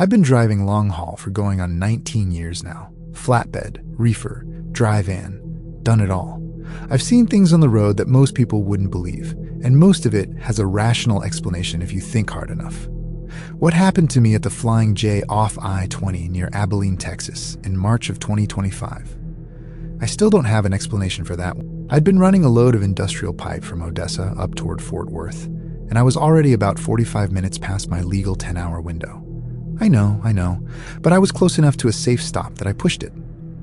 I've been driving long haul for going on 19 years now. Flatbed, reefer, dry van, done it all. I've seen things on the road that most people wouldn't believe, and most of it has a rational explanation if you think hard enough. What happened to me at the Flying J off I-20 near Abilene, Texas in March of 2025? I still don't have an explanation for that one. I'd been running a load of industrial pipe from Odessa up toward Fort Worth, and I was already about 45 minutes past my legal 10-hour window. I know, but I was close enough to a safe stop that I pushed it.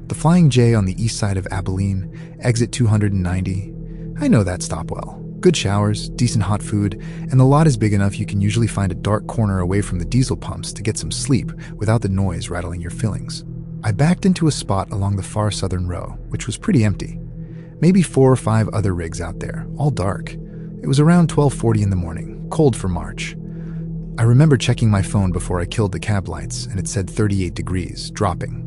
The Flying J on the east side of Abilene, exit 290. I know that stop well. Good showers, decent hot food, and the lot is big enough you can usually find a dark corner away from the diesel pumps to get some sleep without the noise rattling your fillings. I backed into a spot along the far southern row, which was pretty empty. Maybe 4 or 5 other rigs out there, all dark. It was around 12:40 in the morning, cold for March. I remember checking my phone before I killed the cab lights, and it said 38 degrees, dropping.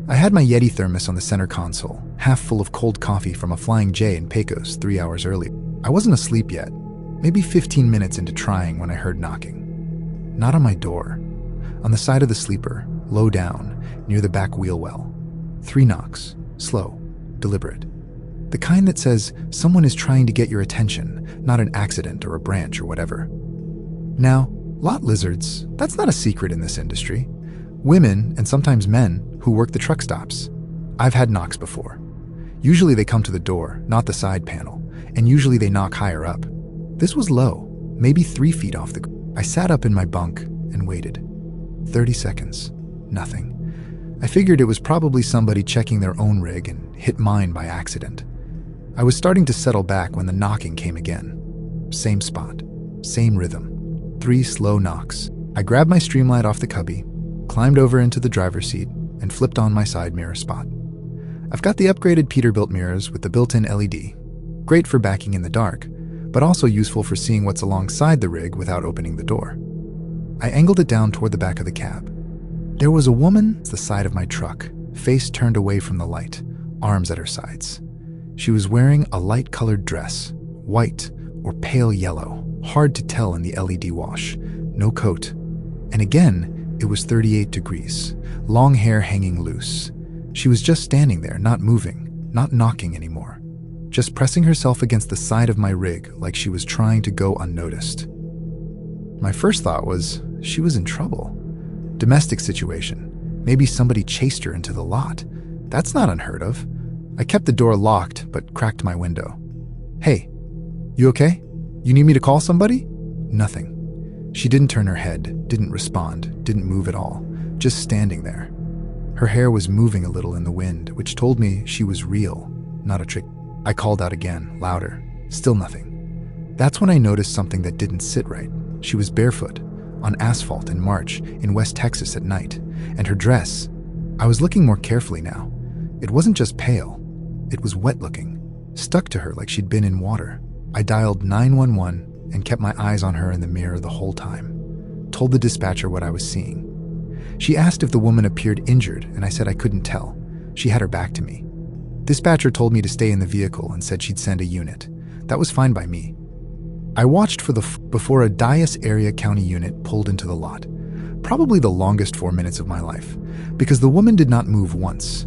I had my Yeti thermos on the center console, half full of cold coffee from a Flying J in Pecos 3 hours earlier. I wasn't asleep yet, maybe 15 minutes into trying when I heard knocking. Not on my door. On the side of the sleeper, low down, near the back wheel well. 3 knocks, slow, deliberate. The kind that says someone is trying to get your attention, not an accident or a branch or whatever. Now, lot lizards, that's not a secret in this industry. Women, and sometimes men, who work the truck stops. I've had knocks before. Usually they come to the door, not the side panel, and usually they knock higher up. This was low, maybe 3 feet off the ground. I sat up in my bunk and waited. 30 seconds, nothing. I figured it was probably somebody checking their own rig and hit mine by accident. I was starting to settle back when the knocking came again. Same spot, same rhythm. 3 slow knocks. I grabbed my streamlight off the cubby, climbed over into the driver's seat, and flipped on my side mirror spot. I've got the upgraded Peterbilt mirrors with the built-in LED. Great for backing in the dark, but also useful for seeing what's alongside the rig without opening the door. I angled it down toward the back of the cab. There was a woman at the side of my truck, face turned away from the light, arms at her sides. She was wearing a light-colored dress, white or pale yellow, hard to tell in the LED wash, no coat. And again, it was 38 degrees, long hair hanging loose. She was just standing there, not moving, not knocking anymore, just pressing herself against the side of my rig like she was trying to go unnoticed. My first thought was, she was in trouble. Domestic situation. Maybe somebody chased her into the lot. That's not unheard of. I kept the door locked, but cracked my window. Hey, you okay? You need me to call somebody? Nothing. She didn't turn her head, didn't respond, didn't move at all, just standing there. Her hair was moving a little in the wind, which told me she was real, not a trick. I called out again, louder. Still nothing. That's when I noticed something that didn't sit right. She was barefoot, on asphalt in March, in West Texas at night, and her dress. I was looking more carefully now. It wasn't just pale. It was wet-looking, stuck to her like she'd been in water. I dialed 911 and kept my eyes on her in the mirror the whole time. Told the dispatcher what I was seeing. She asked if the woman appeared injured, and I said I couldn't tell. She had her back to me. Dispatcher told me to stay in the vehicle and said she'd send a unit. That was fine by me. I watched before a Dias area county unit pulled into the lot. Probably the longest 4 minutes of my life, because the woman did not move once.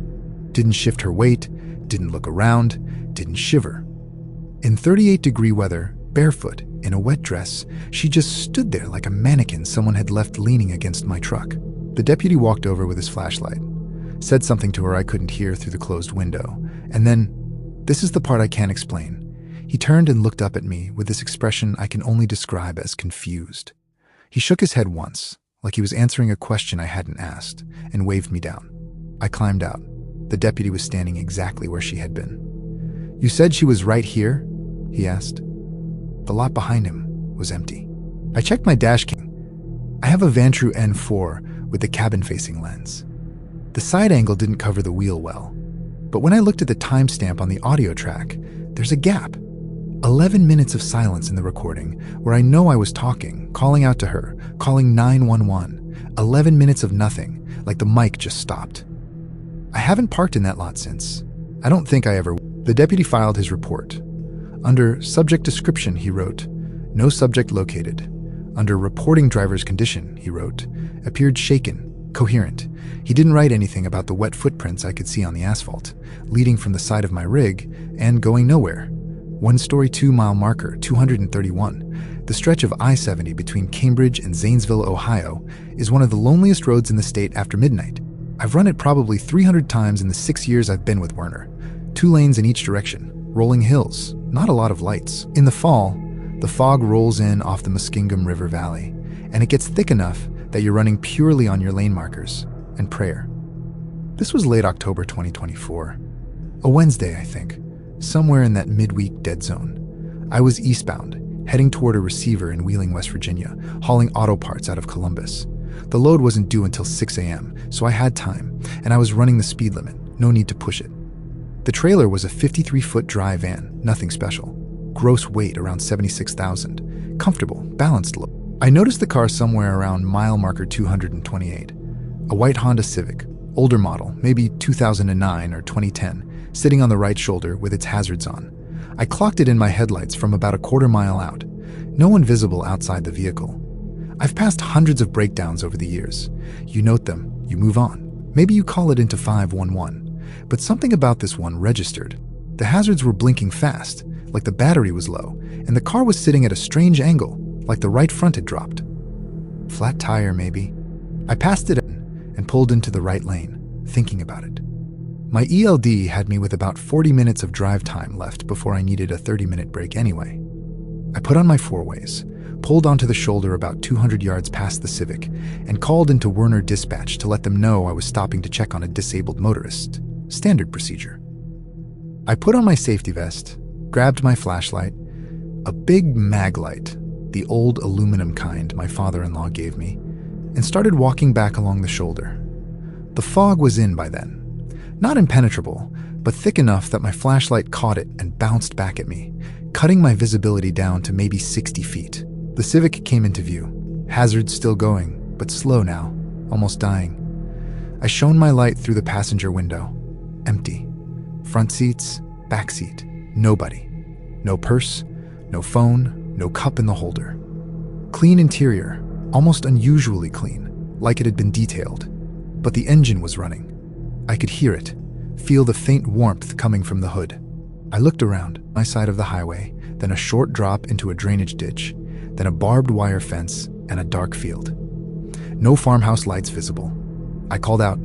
Didn't shift her weight, didn't look around, didn't shiver. In 38-degree weather, barefoot, in a wet dress, she just stood there like a mannequin someone had left leaning against my truck. The deputy walked over with his flashlight, said something to her I couldn't hear through the closed window, and then, this is the part I can't explain, he turned and looked up at me with this expression I can only describe as confused. He shook his head once, like he was answering a question I hadn't asked, and waved me down. I climbed out. The deputy was standing exactly where she had been. You said she was right here? He asked. The lot behind him was empty. I checked my dash cam. I have a Vantru N4 with the cabin-facing lens. The side angle didn't cover the wheel well, but when I looked at the timestamp on the audio track, there's a gap. 11 minutes of silence in the recording where I know I was talking, calling out to her, calling 911. 11 minutes of nothing, like the mic just stopped. I haven't parked in that lot since. I don't think I ever. The deputy filed his report. Under subject description, he wrote, "No subject located. Under reporting driver's condition, he wrote, appeared shaken, coherent. He didn't write anything about the wet footprints I could see on the asphalt, leading from the side of my rig and going nowhere. 1 story 2 mile marker, 231. The stretch of I-70 between Cambridge and Zanesville, Ohio, is one of the loneliest roads in the state after midnight. I've run it probably 300 times in the 6 years I've been with Werner. 2 lanes in each direction, rolling hills, not a lot of lights. In the fall, the fog rolls in off the Muskingum River Valley, and it gets thick enough that you're running purely on your lane markers and prayer. This was late October 2024. A Wednesday, I think, somewhere in that midweek dead zone. I was eastbound, heading toward a receiver in Wheeling, West Virginia, hauling auto parts out of Columbus. The load wasn't due until 6 a.m., so I had time, and I was running the speed limit, no need to push it. The trailer was a 53-foot dry van, nothing special. Gross weight around 76,000. Comfortable, balanced load. I noticed the car somewhere around mile marker 228. A white Honda Civic, older model, maybe 2009 or 2010, sitting on the right shoulder with its hazards on. I clocked it in my headlights from about a quarter mile out. No one visible outside the vehicle. I've passed hundreds of breakdowns over the years. You note them, you move on. Maybe you call it into 511. But something about this one registered. The hazards were blinking fast, like the battery was low, and the car was sitting at a strange angle, like the right front had dropped. Flat tire, maybe. I passed it in and pulled into the right lane, thinking about it. My ELD had me with about 40 minutes of drive time left before I needed a 30-minute break anyway. I put on my four-ways, pulled onto the shoulder about 200 yards past the Civic, and called into Werner Dispatch to let them know I was stopping to check on a disabled motorist. Standard procedure. I put on my safety vest, grabbed my flashlight, a big mag light, the old aluminum kind my father-in-law gave me, and started walking back along the shoulder. The fog was in by then. Not impenetrable, but thick enough that my flashlight caught it and bounced back at me, cutting my visibility down to maybe 60 feet. The Civic came into view, hazards still going, but slow now, almost dying. I shone my light through the passenger window. Empty. Front seats, back seat, nobody. No purse, no phone, no cup in the holder. Clean interior, almost unusually clean, like it had been detailed. But the engine was running. I could hear it, feel the faint warmth coming from the hood. I looked around, my side of the highway, then a short drop into a drainage ditch, then a barbed wire fence and a dark field. No farmhouse lights visible. I called out,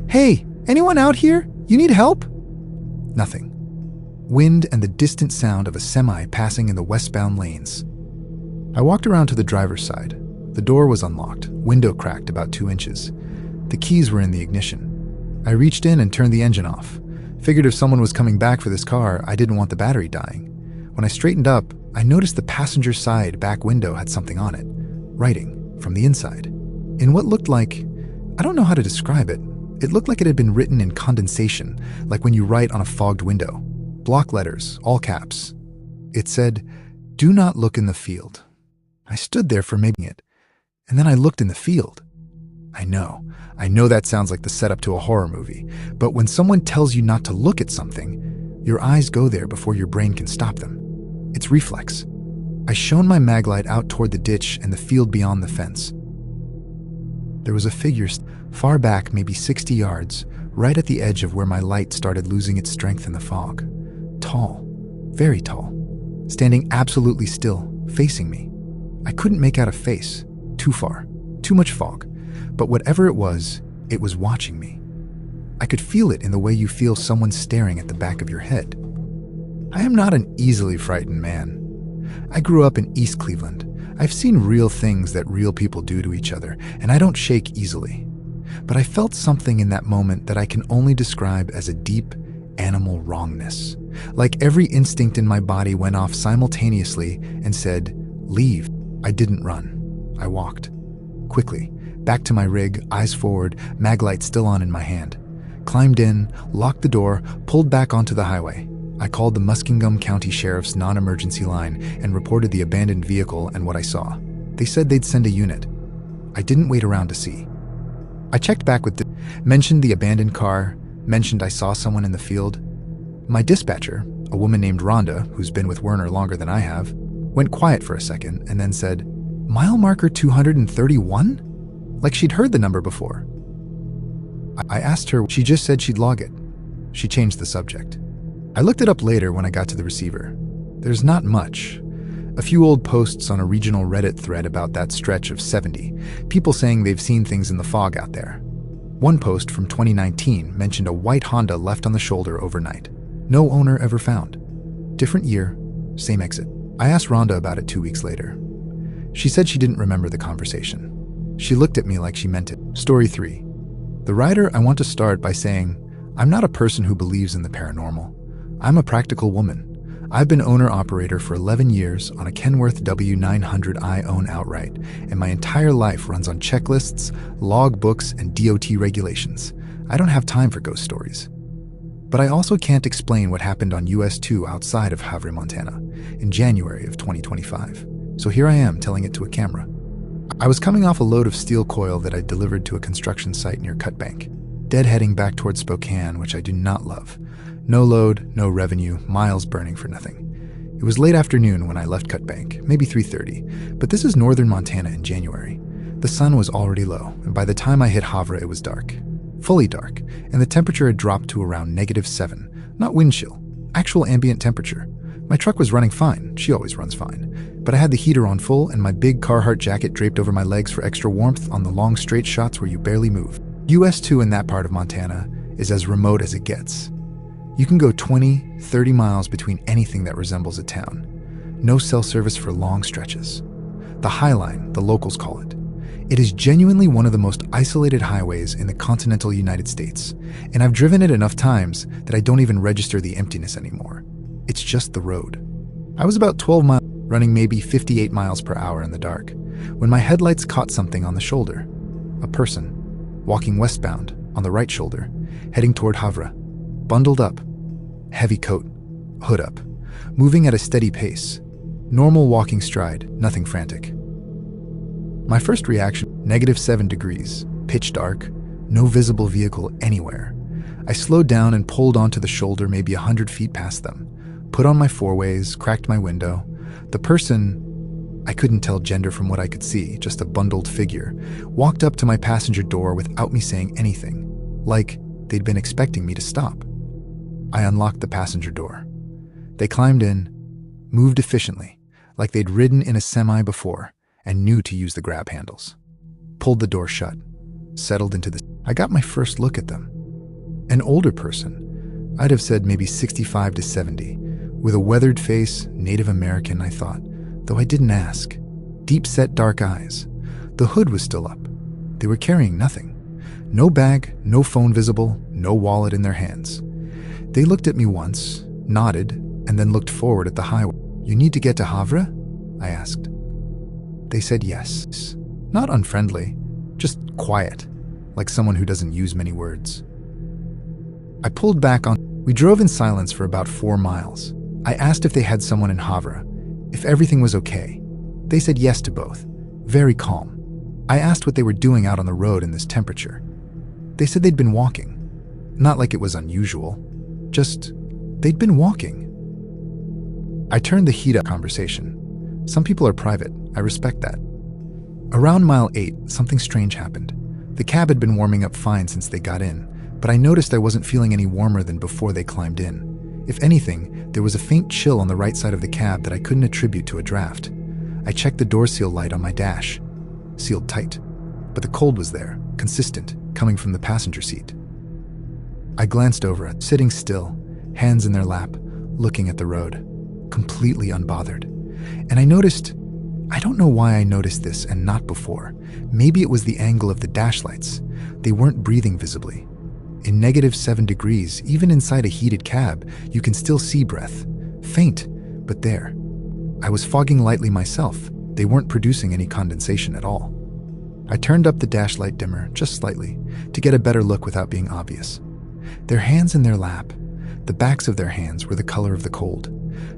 "Hey, anyone out here? You need help?" Nothing. Wind and the distant sound of a semi passing in the westbound lanes. I walked around to the driver's side. The door was unlocked, window cracked about 2 inches. The keys were in the ignition. I reached in and turned the engine off. Figured if someone was coming back for this car, I didn't want the battery dying. When I straightened up, I noticed the passenger side back window had something on it. Writing, from the inside. In what looked like, I don't know how to describe it. It looked like it had been written in condensation, like when you write on a fogged window. Block letters, all caps. It said, "Do not look in the field." I stood there for maybe it, and then I looked in the field. I know that sounds like the setup to a horror movie, but when someone tells you not to look at something, your eyes go there before your brain can stop them. It's reflex. I shone my maglite out toward the ditch and the field beyond the fence. There was a figure far back, maybe 60 yards, right at the edge of where my light started losing its strength in the fog. Tall, very tall, standing absolutely still, facing me. I couldn't make out a face, too far, too much fog, but whatever it was watching me. I could feel it in the way you feel someone staring at the back of your head. I am not an easily frightened man. I grew up in East Cleveland. I've seen real things that real people do to each other, and I don't shake easily. But I felt something in that moment that I can only describe as a deep animal wrongness. Like every instinct in my body went off simultaneously and said, "Leave." I didn't run. I walked. Quickly, back to my rig, eyes forward, maglite still on in my hand. Climbed in, locked the door, pulled back onto the highway. I called the Muskingum County Sheriff's non-emergency line and reported the abandoned vehicle and what I saw. They said they'd send a unit. I didn't wait around to see. I checked back with mentioned the abandoned car, mentioned I saw someone in the field. My dispatcher, a woman named Rhonda, who's been with Werner longer than I have, went quiet for a second and then said, Mile marker 231? Like she'd heard the number before. I asked her, she just said she'd log it. She changed the subject. I looked it up later when I got to the receiver. There's not much. A few old posts on a regional Reddit thread about that stretch of 70, people saying they've seen things in the fog out there. One post from 2019 mentioned a white Honda left on the shoulder overnight. No owner ever found. Different year, same exit. I asked Rhonda about it 2 weeks later. She said she didn't remember the conversation. She looked at me like she meant it. Story 3. The writer, I want to start by saying, I'm not a person who believes in the paranormal. I'm a practical woman. I've been owner-operator for 11 years on a Kenworth W900 I own outright, and my entire life runs on checklists, log books, and DOT regulations. I don't have time for ghost stories. But I also can't explain what happened on US 2 outside of Havre, Montana, in January of 2025. So here I am telling it to a camera. I was coming off a load of steel coil that I delivered to a construction site near Cutbank, deadheading back towards Spokane, which I do not love. No load, no revenue, miles burning for nothing. It was late afternoon when I left Cutbank, maybe 3:30, but this is northern Montana in January. The sun was already low, and by the time I hit Havre, it was dark. Fully dark, and the temperature had dropped to around -7. Not wind chill, actual ambient temperature. My truck was running fine, she always runs fine, but I had the heater on full and my big Carhartt jacket draped over my legs for extra warmth on the long straight shots where you barely move. US 2 in that part of Montana is as remote as it gets. You can go 20, 30 miles between anything that resembles a town. No cell service for long stretches. The High Line, the locals call it. It is genuinely one of the most isolated highways in the continental United States, and I've driven it enough times that I don't even register the emptiness anymore. It's just the road. I was about 12 miles, running maybe 58 miles per hour in the dark, when my headlights caught something on the shoulder. A person, walking westbound, on the right shoulder, heading toward Havre, bundled up, heavy coat, hood up, moving at a steady pace. Normal walking stride, nothing frantic. My first reaction, -7 degrees, pitch dark, no visible vehicle anywhere. I slowed down and pulled onto the shoulder maybe 100 feet past them, put on my four-ways, cracked my window. The person, I couldn't tell gender from what I could see, just a bundled figure, walked up to my passenger door without me saying anything, like they'd been expecting me to stop. I unlocked the passenger door. They climbed in, moved efficiently, like they'd ridden in a semi before and knew to use the grab handles. Pulled the door shut, settled into the... I got my first look at them. An older person, I'd have said maybe 65 to 70, with a weathered face, Native American, I thought, though I didn't ask. Deep-set dark eyes. The hood was still up. They were carrying nothing. No bag, no phone visible, no wallet in their hands. They looked at me once, nodded, and then looked forward at the highway. "You need to get to Havre?" I asked. They said yes. Not unfriendly, just quiet, like someone who doesn't use many words. I pulled back on. We drove in silence for about 4 miles. I asked if they had someone in Havre, if everything was okay. They said yes to both, very calm. I asked what they were doing out on the road in this temperature. They said they'd been walking. Not like it was unusual, just they'd been walking. I turned the heat up conversation. Some people are private, I respect that. Around mile 8, something strange happened. The cab had been warming up fine since they got in, but I noticed I wasn't feeling any warmer than before they climbed in. If anything, there was a faint chill on the right side of the cab that I couldn't attribute to a draft. I checked the door seal light on my dash. Sealed tight. But the cold was there, consistent, coming from the passenger seat. I glanced over at, sitting still, hands in their lap, looking at the road, completely unbothered. And I noticed, I don't know why I noticed this and not before. Maybe it was the angle of the dash lights. They weren't breathing visibly. In -7 degrees, even inside a heated cab, you can still see breath. Faint, but there. I was fogging lightly myself. They weren't producing any condensation at all. I turned up the dash light dimmer, just slightly, to get a better look without being obvious. Their hands in their lap. The backs of their hands were the color of the cold.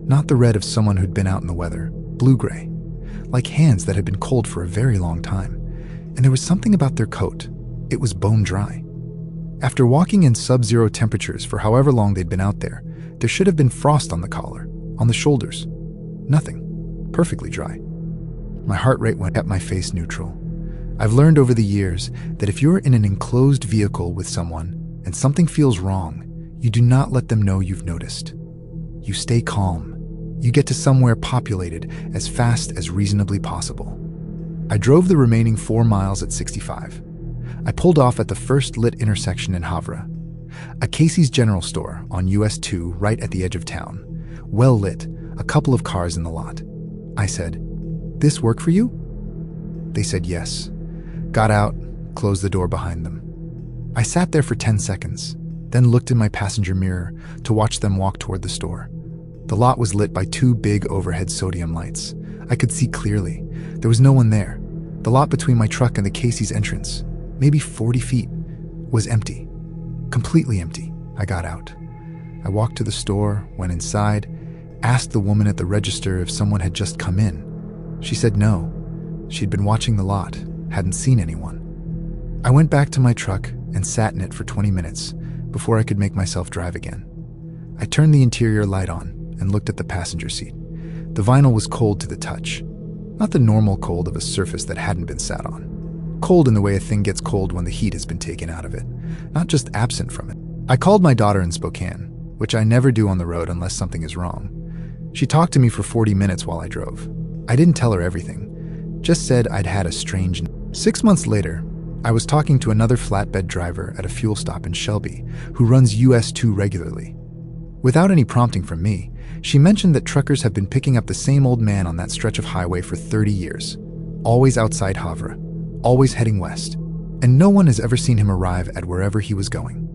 Not the red of someone who'd been out in the weather. Blue-gray. Like hands that had been cold for a very long time. And there was something about their coat. It was bone dry. After walking in sub-zero temperatures for however long they'd been out there should have been frost on the collar, on the shoulders. Nothing. Perfectly dry. My heart rate went up, my face neutral. I've learned over the years that if you're in an enclosed vehicle with someone and something feels wrong, you do not let them know you've noticed. You stay calm. You get to somewhere populated as fast as reasonably possible. I drove the remaining 4 miles at 65. I pulled off at the first lit intersection in Havre, a Casey's General Store on US 2 right at the edge of town. Well lit, a couple of cars in the lot. I said, "This work for you?" They said yes. Got out, closed the door behind them. I sat there for 10 seconds, then looked in my passenger mirror to watch them walk toward the store. The lot was lit by 2 big overhead sodium lights. I could see clearly. There was no one there. The lot between my truck and the Casey's entrance, maybe 40 feet, was empty. Completely empty. I got out. I walked to the store, went inside, asked the woman at the register if someone had just come in. She said no. She'd been watching the lot, hadn't seen anyone. I went back to my truck and sat in it for 20 minutes before I could make myself drive again. I turned the interior light on and looked at the passenger seat. The vinyl was cold to the touch. Not the normal cold of a surface that hadn't been sat on. Cold in the way a thing gets cold when the heat has been taken out of it, not just absent from it. I called my daughter in Spokane, which I never do on the road unless something is wrong. She talked to me for 40 minutes while I drove. I didn't tell her everything, just said I'd had a strange... 6 months later, I was talking to another flatbed driver at a fuel stop in Shelby who runs US 2 regularly. Without any prompting from me, she mentioned that truckers have been picking up the same old man on that stretch of highway for 30 years, always outside Havre, always heading west, and no one has ever seen him arrive at wherever he was going.